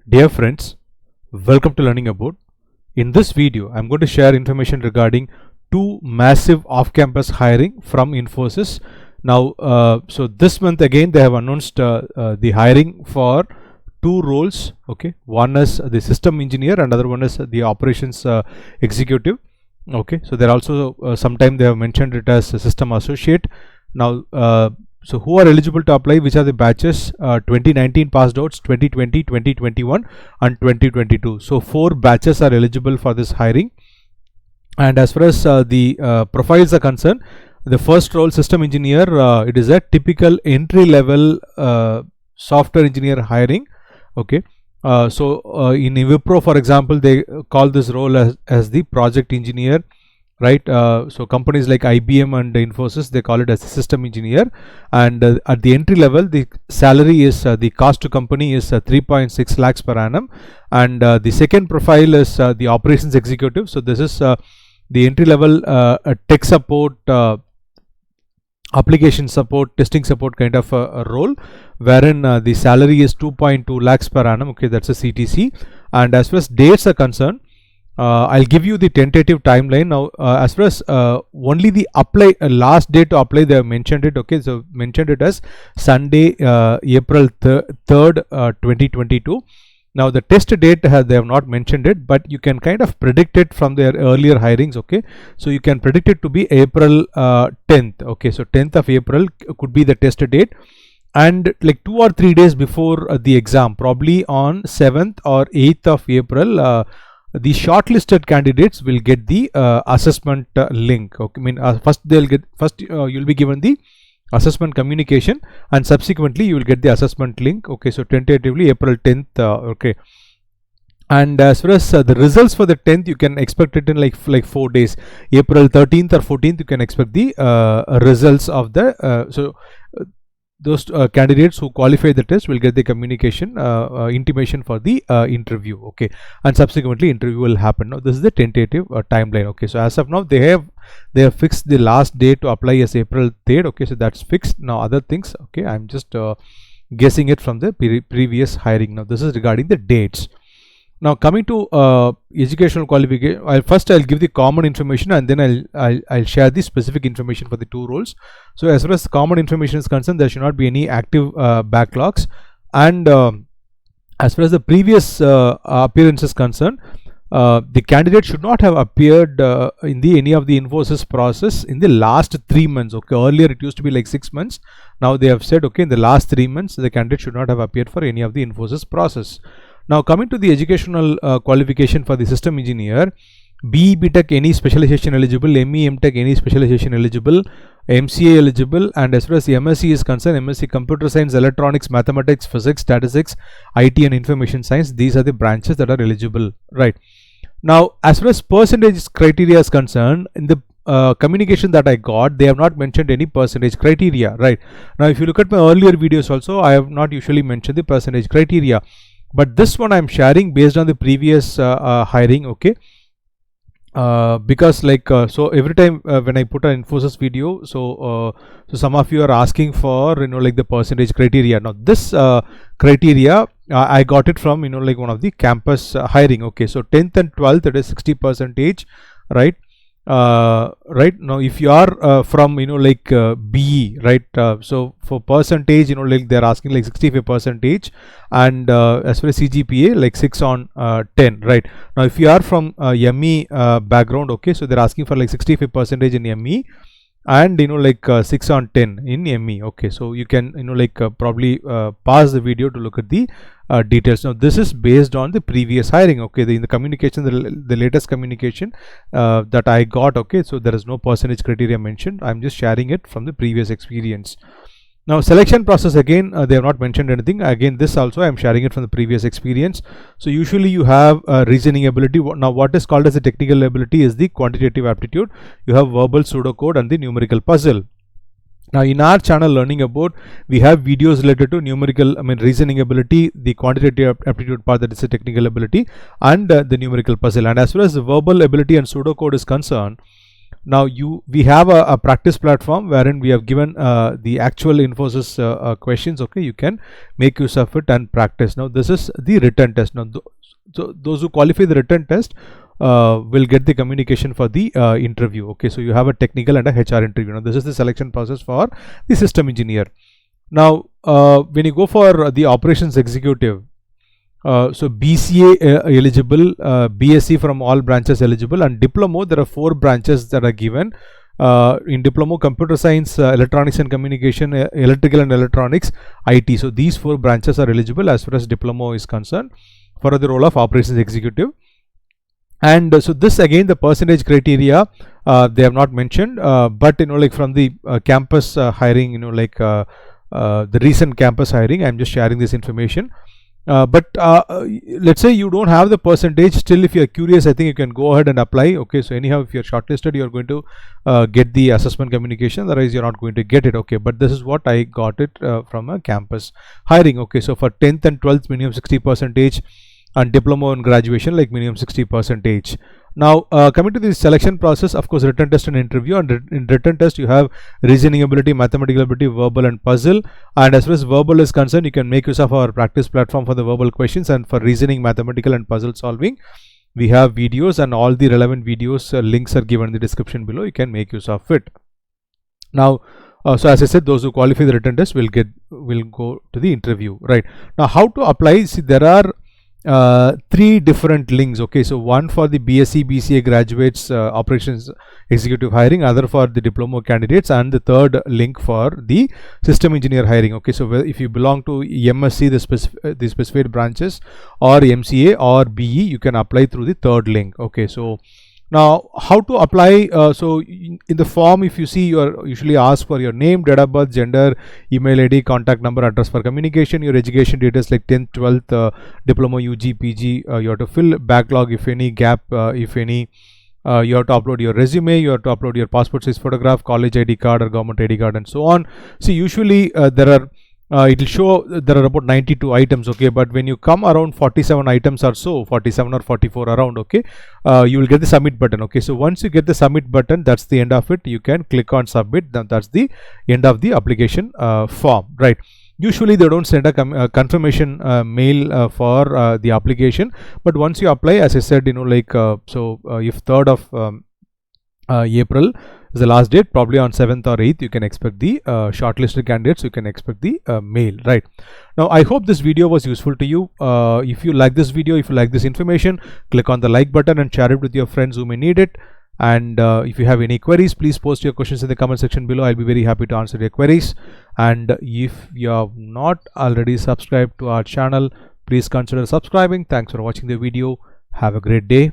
Dear friends, welcome to Learning About. In this video, I'm going to share information regarding two massive off-campus hiring from Infosys. Now, so this month again they have announced the hiring for two roles. Okay, one is the system engineer, and another one is the operations executive. Okay, so they're also sometime they have mentioned it as a system associate. Now, so who are eligible to apply? Which are the batches? 2019 passed outs, 2020, 2021 and 2022. So 4 batches are eligible for this hiring. And as far as the profiles are concerned, the first role, system engineer, it is a typical entry level software engineer hiring. Okay, so in Wipro, for example, they call this role as the project engineer, right? So companies like IBM and Infosys, they call it as a system engineer. And at the entry level, the salary is the cost to company is 3.6 lakhs per annum. And the second profile is the operations executive. So this is the entry level tech support, application support, testing support kind of a role, wherein the salary is 2.2 lakhs per annum. Okay, that's a CTC. And as far as dates are concerned, I'll give you the tentative timeline. Now, as far as only the apply last day to apply, they have mentioned it. Okay, so mentioned it as Sunday, April 3rd, 2022. Now, the test date they have not mentioned it, but you can kind of predict it from their earlier hirings. Okay, so you can predict it to be April 10th. Okay, so 10th of April could be the test date, and like 2 or 3 days before the exam, probably on 7th or 8th of April. The shortlisted candidates will get the assessment link. Okay, I mean first you'll be given the assessment communication, and subsequently you will get the assessment link. Okay, so tentatively April 10th. Okay, and as far as the results for the 10th, you can expect it in like 4 days. April 13th or 14th, you can expect the results of the those candidates who qualify the test will get the communication intimation for the interview. Okay, and subsequently interview will happen. Now this is the tentative timeline. Okay, so as of now they have fixed the last day to apply as April 3rd. Okay, so that's fixed. Now other things, okay, I'm just guessing it from the previous hiring. Now this is regarding the dates. Now coming to educational qualification, I'll give the common information, and then I'll share the specific information for the two roles. So as far as common information is concerned, there should not be any active backlogs. And as far as the previous appearance is concerned, the candidate should not have appeared in any of the Infosys process in the last 3 months. Okay, earlier it used to be like 6 months. Now they have said, okay, in the last 3 months the candidate should not have appeared for any of the Infosys process. Now coming to the educational qualification for the system engineer, BE BTech any specialization eligible, ME MTech any specialization eligible, MCA eligible, and as far as the MSc is concerned, MSc Computer Science, Electronics, Mathematics, Physics, Statistics, IT and Information Science, these are the branches that are eligible, right? Now as far as percentage criteria is concerned, in the communication that I got, they have not mentioned any percentage criteria, right? Now if you look at my earlier videos also, I have not usually mentioned the percentage criteria. But this one I'm sharing based on the previous hiring. Okay, because like so every time when I put an Infosys video, so some of you are asking for like the percentage criteria. Now this criteria I got it from like one of the campus hiring. Okay, so 10th and 12th, it is 60%, right? Right now if you are from like BE, right, so for percentage like they're asking like 65%, and as far as CGPA like 6 on 10, right? Now if you are from ME background, okay, so they're asking for like 65% in ME, and like 6 on 10 in ME. Okay, so you can like probably pause the video to look at the details. Now this is based on the previous hiring. Okay, in the communication, the latest communication that I got, okay, so there is no percentage criteria mentioned. I'm just sharing it from the previous experience. Now selection process, again they have not mentioned anything. Again this also I am sharing it from the previous experience. So usually you have reasoning ability. Now what is called as a technical ability is the quantitative aptitude. You have verbal pseudocode and the numerical puzzle. Now in our channel Learning About, we have videos related to numerical, reasoning ability, the quantitative aptitude part, that is a technical ability, and the numerical puzzle. And as far as the verbal ability and pseudocode is concerned, Now we have a practice platform wherein we have given the actual Infosys questions. Okay, you can make use of it and practice. Now this is the written test. Now so those who qualify the written test will get the communication for the interview. Okay, so you have a technical and a HR interview. Now this is the selection process for the system engineer. Now when you go for the operations executive, so BCA eligible, BSc from all branches eligible, and Diploma, there are 4 branches that are given. In Diploma, computer science, electronics and communication, electrical and electronics, IT. So these 4 branches are eligible as far as Diploma is concerned for the role of operations executive. And so this again, the percentage criteria they have not mentioned, but like from the campus hiring, like the recent campus hiring, I'm just sharing this information. But let's say you don't have the percentage, still if you're curious, I think you can go ahead and apply. Okay, so anyhow, if you're shortlisted, you're going to get the assessment communication, otherwise you're not going to get it. Okay, but this is what I got it from a campus hiring. Okay, so for 10th and 12th, minimum 60%, and diploma and graduation, like minimum 60%. Now coming to the selection process, of course, written test and interview. And in written test you have reasoning ability, mathematical ability, verbal and puzzle. And as far as verbal is concerned, you can make use of our practice platform for the verbal questions, and for reasoning, mathematical and puzzle solving, we have videos, and all the relevant videos links are given in the description below. You can make use of it. Now so as I said, those who qualify the written test will go to the interview. Right now, how to apply? See, there are 3 different links. Okay, so one for the BSc BCA graduates operations executive hiring, other for the diploma candidates, and the third link for the system engineer hiring. Okay, so if you belong to MSC, the specified branches, or MCA or BE, you can apply through the third link. Okay, so now how to apply? So in the form, if you see, you are usually asked for your name, date of birth, gender, email ID, contact number, address for communication, your education details like 10th, 12th, diploma, UG, PG. You have to fill backlog if any, gap if any. You have to upload your resume, you have to upload your passport size photograph, college ID card or government ID card, and so on. See, usually there are it will show there are about 92 items. Okay, but when you come around 47 items or so, 47 or 44 around, okay, you will get the submit button. Okay, so once you get the submit button, that's the end of it. You can click on submit, then that's the end of the application form. Right, usually they don't send a confirmation mail for the application, but once you apply, as I said, like if 3rd of April is the last date, probably on 7th or 8th you can expect the shortlisted candidates, you can expect the mail. Right now, I hope this video was useful to you. If you like this video, if you like this information, click on the like button and share it with your friends who may need it. And if you have any queries, please post your questions in the comment section below. I'll be very happy to answer your queries. And if you have not already subscribed to our channel, please consider subscribing. Thanks for watching the video. Have a great day.